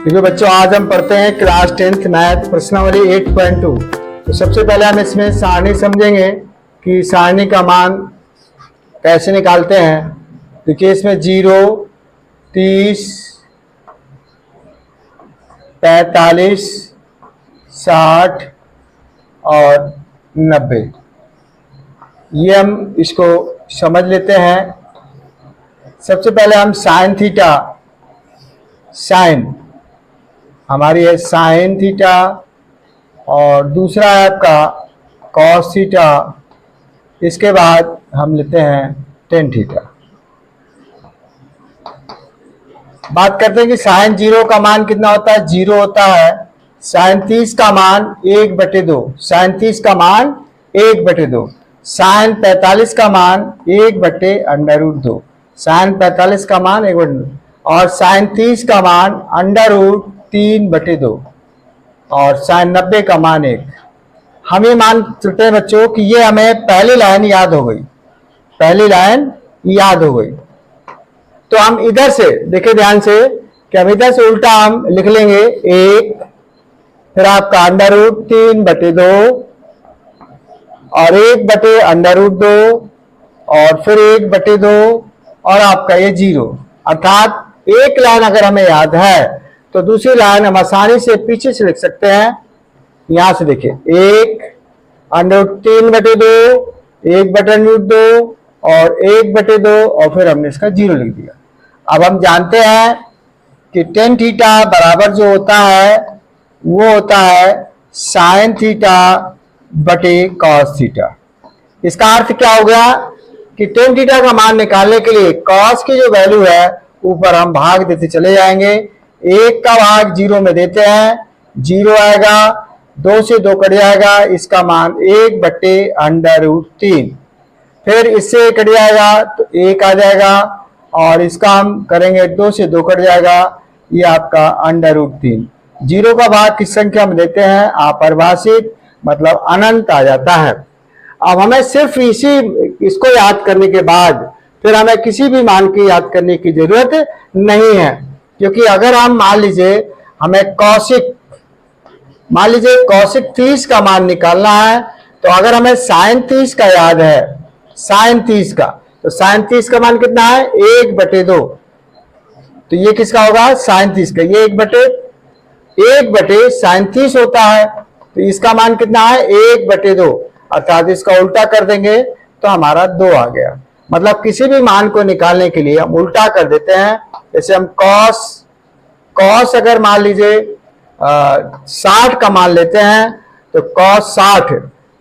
देखिए बच्चों, आज हम पढ़ते हैं क्लास 10th मैथ प्रश्नावली 8.2। तो सबसे पहले हम इसमें सारणी समझेंगे कि सारणी का मान कैसे निकालते हैं। देखिए इसमें 0, 30, 45, 60 और 90, ये हम इसको समझ लेते हैं। सबसे पहले हम साइन थीटा, साइन हमारी है साइन थीटा, और दूसरा है आपका कॉस थीटा। इसके बाद हम लेते हैं टेन थीटा। बात करते हैं कि साइन 0 का मान कितना होता है। 0 होता है। साइन 30 का मान 1/2, साइन 30 का मान 1/2। साइन 45 का मान 1/√2, साइन 45 का मान 1/2, और साइन 30 का मान √3/2, और साइन 90 का मान 1। हम ये मान चुनते हैं बच्चों कि ये हमें पहली लाइन याद हो गई, पहली लाइन याद हो गई। तो हम इधर से देखिए ध्यान से कि हम इधर से उल्टा हम लिख लेंगे 1, फिर आपका √3/2 और 1/√2 और फिर 1/2 और आपका ये 0। अर्थात एक लाइन अगर हमें याद है तो दूसरी लाइन हम आसानी से पीछे से लिख सकते हैं। यहां से देखिए 1√3/2, 1/√2 और 1/2 और फिर हमने इसका 0 लिख दिया। अब हम जानते हैं कि टेन थीटा बराबर जो होता है वो होता है साइन थीटा बटे कॉस थीटा। इसका अर्थ क्या हो गया कि टेन थीटा का मान निकालने के लिए कॉस की जो वैल्यू है ऊपर हम भाग देते चले जाएंगे। 1 का भाग 0 में देते हैं, 0 आएगा, 2 से 2 कट जाएगा, इसका मान 1/√3। फिर इससे कट जाएगा तो 1 आ जाएगा, और इसका हम करेंगे 2 से 2 कट जाएगा, ये आपका √3। 0 का भाग किस संख्या में देते हैं, अपरिभाषित, मतलब अनंत आ जाता है। अब हमें सिर्फ इसको याद करने के बाद फिर हमें किसी भी मान की याद करने की जरूरत नहीं है, क्योंकि अगर हम मान लीजिए कौशिक 30 का मान निकालना है, तो अगर हमें साइन 30 का याद है, साइन 30 का, तो साइन 30 का मान कितना है 1/2। तो ये किसका होगा, साइन 30 का। ये 1 साइन 30 होता है, तो इसका मान कितना है 1/2, अर्थात इसका उल्टा कर देंगे तो हमारा 2 आ गया। मतलब किसी भी मान को निकालने के लिए हम उल्टा कर देते हैं। जैसे हम कॉस अगर मान लीजिए 60 का मान लेते हैं, तो कॉस 60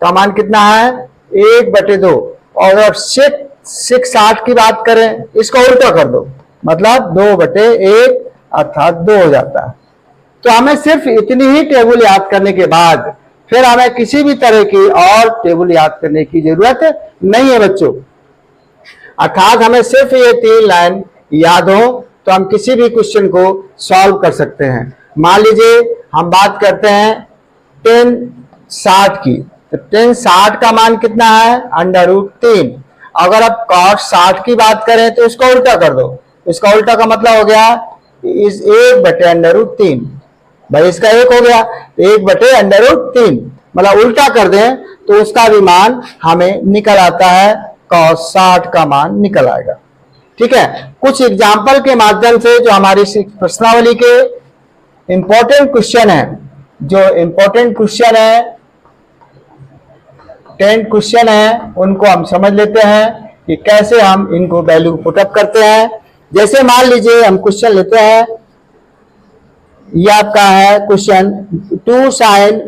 का मान कितना है 1/2, और अगर सेक 60 की बात करें, इसका उल्टा कर दो, मतलब 2/1, अर्थात 2 हो जाता है। तो हमें सिर्फ इतनी ही टेबल याद करने के बाद फिर हमें किसी भी तरह की और टेबल याद करने की जरूरत नहीं है बच्चों। अर्थात हमें सिर्फ ये 3 लाइन याद हो तो हम किसी भी क्वेश्चन को सॉल्व कर सकते हैं। मान लीजिए हम बात करते हैं 10 60 की, तो 10 60 का मान कितना है √3। अगर आप cos 60 की बात करें तो इसका उल्टा कर दो, इसका उल्टा का मतलब हो गया इस 1/√3। भाई इसका 1 हो गया, 1/√3, मतलब उल्टा कर दें तो उसका भी मान हमें निकल आता है, cos 60 का मान निकल आएगा। ठीक है, कुछ एग्जाम्पल के माध्यम से जो हमारी प्रश्नावली के इंपॉर्टेंट क्वेश्चन है, जो इंपॉर्टेंट क्वेश्चन है 10 क्वेश्चन है, उनको हम समझ लेते हैं कि कैसे हम इनको वैल्यू पुटअप करते हैं। जैसे मान लीजिए हम क्वेश्चन लेते हैं, ये आपका है क्वेश्चन 2 साइन,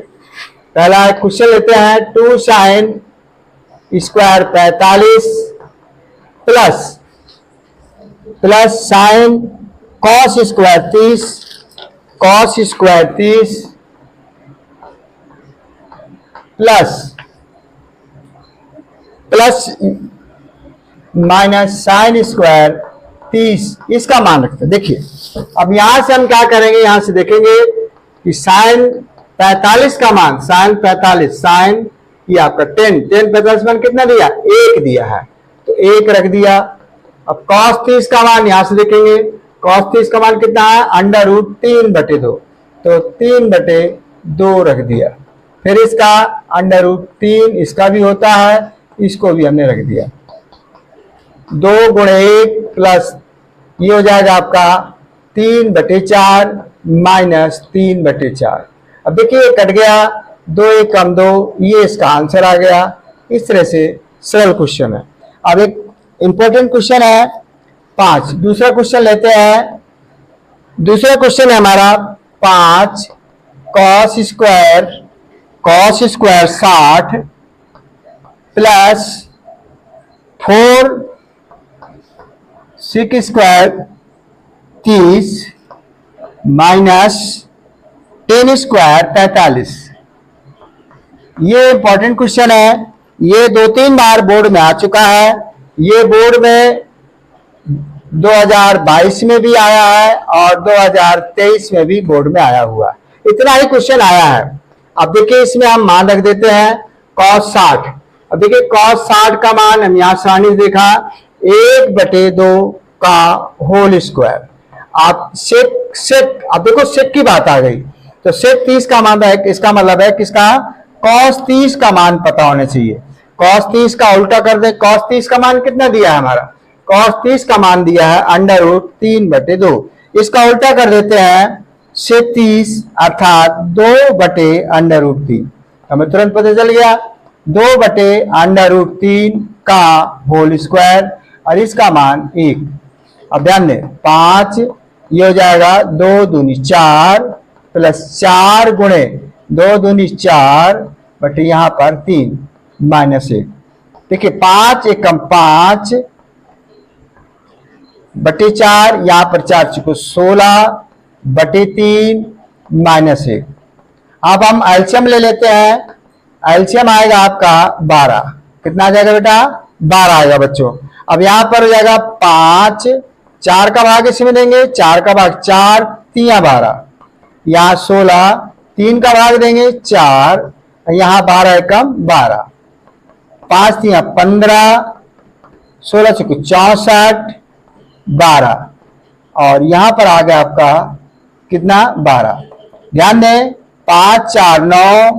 पहला क्वेश्चन लेते हैं 2 sine square 45 plus sine cos square 30, cos square 30 plus minus sine square 30, इसका मान रखते हैं। देखिए अब यहां से हम क्या करेंगे, यहां से देखेंगे कि साइन 45 का मान, साइन 45, साइन ये आपका 10 45 मान कितना दिया 1 दिया है, तो 1 रख दिया। अब cos 30 का मान यहां से देखेंगे cos 30 का मान कितना है, अंडर रूट 3/2, तो 3/2 रख दिया। फिर इसका अंडर रूट 3 इसका भी होता है, इसको भी हमने रख दिया। 2 गुणे 1 प्लस ये हो जाएगा आपका 3/4 माइनस 3/4। अब देखिए कट गया, 2 1 कम 2, ये इसका आंसर आ गया। इस तरह से सरल क्वेश्चन है। अब एक इंपॉर्टेंट क्वेश्चन है 5, दूसरा क्वेश्चन लेते हैं। दूसरा क्वेश्चन है हमारा 5 cos square 60 plus 4 sec square 30 minus 10 square 45। ये इंपॉर्टेंट क्वेश्चन है, ये 2-3 बार बोर्ड में आ चुका है। ये बोर्ड में 2022 में भी आया है और 2023 में भी बोर्ड में आया हुआ है। इतना ही क्वेश्चन आया है। अब देखिए इसमें हम मान रख देते हैं cos 60। अब देखिए cos 60 का मान हम यहां सारणी देखा 1/2 का होल स्क्वायर। आप सेक अब देखो सेक की बात आ गई, तो सेक 30 का मान है, इसका मतलब है किसका, cos 30 का मान पता होना चाहिए। cos 30 का उल्टा कर दे, cos 30 का मान कितना दिया है हमारा, cos 30 का मान दिया है अंडर रूट 3/2। इसका उल्टा कर देते हैं सेक 30 अर्थात 2/√3। हमें तुरंत पता चल गया 2/√3 का होल स्क्वायर और इसका मान 1। अब ध्यान दें 5 ये हो जाएगा 2 दूनी 4 प्लस 4 गुणे 2 दूनी 4 बटे यहां पर 3 माइनस 1। देखिए 5 एकम 5 बटे 4, यहां पर 4 चुको 16 बटे 3 माइनस 1। अब हम एलसीएम ले लेते हैं। एलसीएम आएगा आपका 12। कितना आ जाएगा बेटा, 12 आएगा बच्चों। अब यहां पर हो जाएगा 5, 4 का भाग इसमें देंगे, 4 का भाग 4, 3 12, यहां 16, 3 का भाग देंगे 4, यहां 12 एकम 12, 5 3 15, 16 चुके 64, 12 और यहां पर आ गया आपका कितना 12। ध्यान दें 5 4 9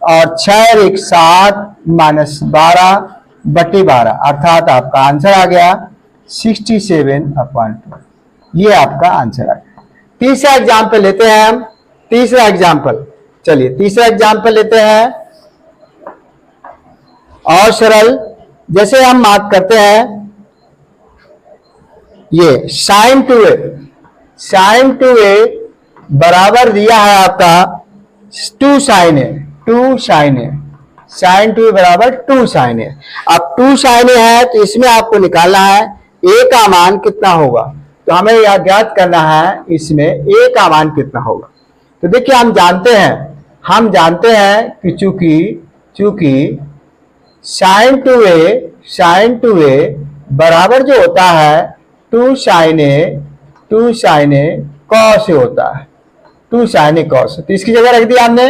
और 6 1 7 माइनस 12 बटे 12 अर्थात आपका आंसर आ गया 67/2। ये आपका आंसर आ गया। तीसरा एग्जाम्पल लेते हैं हम। तीसरा एग्जाम्पल, चलिए तीसरा एग्जाम्पल लेते हैं और सरल। जैसे हम बात करते हैं ये sin 2a बराबर दिया है आपका 2 sin a, sin 2a बराबर 2 sin a। अब 2 sin a है तो इसमें आपको निकालना है a का मान कितना होगा, तो हमें यह ज्ञात करना है इसमें a का मान कितना होगा। तो देखिए हम जानते हैं कि चूंकि sin 2a बराबर जो होता है 2 sin a cos a होता है, 2 sin a cos। तो इसकी जगह रख दिया हमने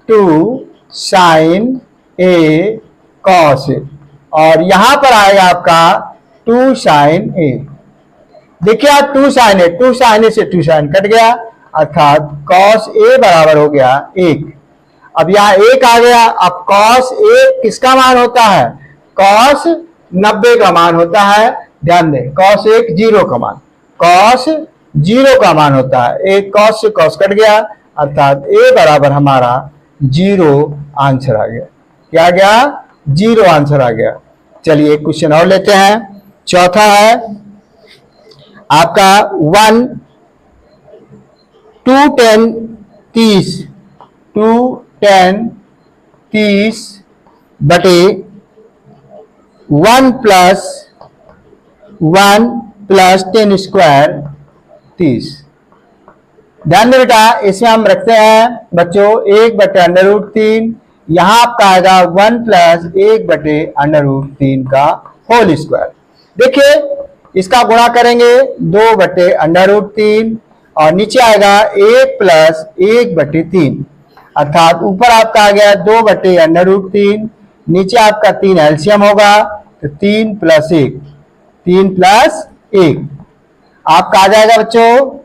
2 sin a cos a और यहां पर आएगा आपका 2 sin a। देखिए आप 2 sin a से 2 sin कट गया अर्थात cos a बराबर हो गया 1। अब यहां 1 आ गया। अब cos 1 किसका मान होता है, cos 90 का मान होता है। ध्यान दें cos 1 0 का मान, cos 0 का मान होता है। एक cos से cos कट गया अर्थात a बराबर हमारा 0 आंसर आ गया। क्या आ गया, 0 आंसर आ गया। चलिए एक क्वेश्चन और लेते हैं। चौथा है आपका 1 2 10 30 बटे 1 प्लस 10 स्क्वायर 30। ध्यान दें बेटा इसमें हम रखते हैं बच्चों 1/√3, यहां आपका आएगा 1 प्लस 1/√3 का होल स्क्वायर। देखिए इसका गुणा करेंगे 2/√3 और नीचे आएगा 1 प्लस 1/3 अर्थात ऊपर आपका आ गया 2/√3, नीचे आपका 3 एलसीएम होगा तो 3 प्लस 1। आपका आ जाएगा बच्चों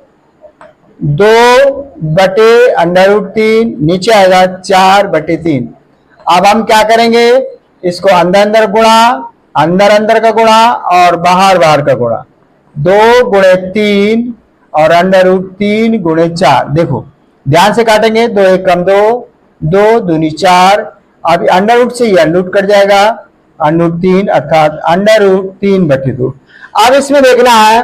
2/√3, नीचे आएगा 4/3। अब हम क्या करेंगे, इसको अंदर अंदर गुणा, अंदर अंदर का गुणा और बाहर बाहर का गुणा। 2 × 3 और √3 × 4। देखो ध्यान से काटेंगे, 2 × 1 = 2, 2 दूनी 4। अब अंडर रूट से ये अंडर रूट कट जाएगा, √3 अर्थात √3/2। अब इसमें देखना है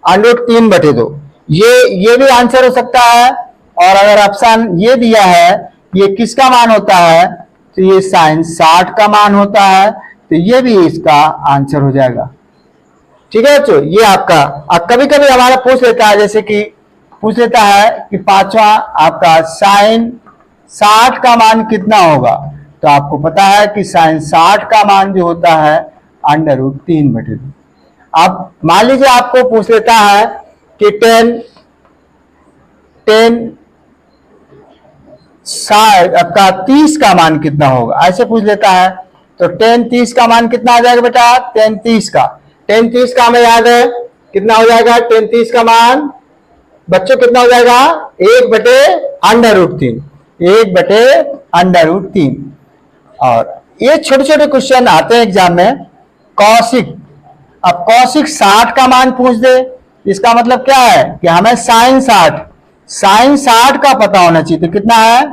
√3/2, ये भी आंसर हो सकता है। और अगर ऑप्शन ये दिया है ये किसका मान होता है, तो ये sin 60 का मान होता है, तो ये भी इसका आंसर हो जाएगा। ठीक है बच्चों, ये आपका। अब कभी कभी हमारा पूछ लेता है, जैसे कि पूछ लेता है कि पांचवा आपका sin 60 का मान कितना होगा, तो आपको पता है कि sin 60 का मान जो होता है √3/2। अब मान लीजिए आपको पूछ लेता है कि 10 आपका 30 का मान कितना होगा, ऐसे पूछ लेता है। तो 10 30 का मान कितना आ जाएगा बेटा, 10 30 का हमें याद है कितना हो जाएगा। 10 30 का मान बच्चों कितना हो जाएगा, 1/√3, 1/√3। और ये छोटे छोटे क्वेश्चन आते हैं एग्जाम में। कौशिक, अब कौशिक 60 का मान पूछ दे, इसका मतलब क्या है कि हमें sin 60 का पता होना चाहिए। तो कितना है,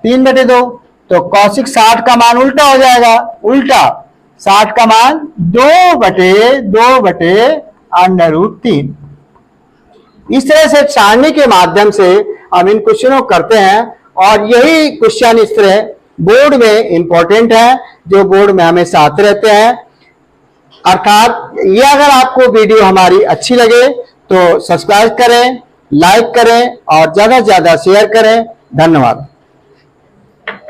3/2। तो कौशिक 60 का मान उल्टा हो जाएगा, उल्टा 60 का मान 2/2/√3। इस तरह से सारणी के माध्यम से हम इन क्वेश्चनों को करते हैं। और यही क्वेश्चन इस तरह बोर्ड में इंपॉर्टेंट है, जो बोर्ड में हमेशा आते रहते हैं। अर्थात ये अगर आपको वीडियो हमारी अच्छी लगे तो सब्सक्राइब करें, लाइक करें और ज्यादा से ज्यादा शेयर करें। धन्यवाद।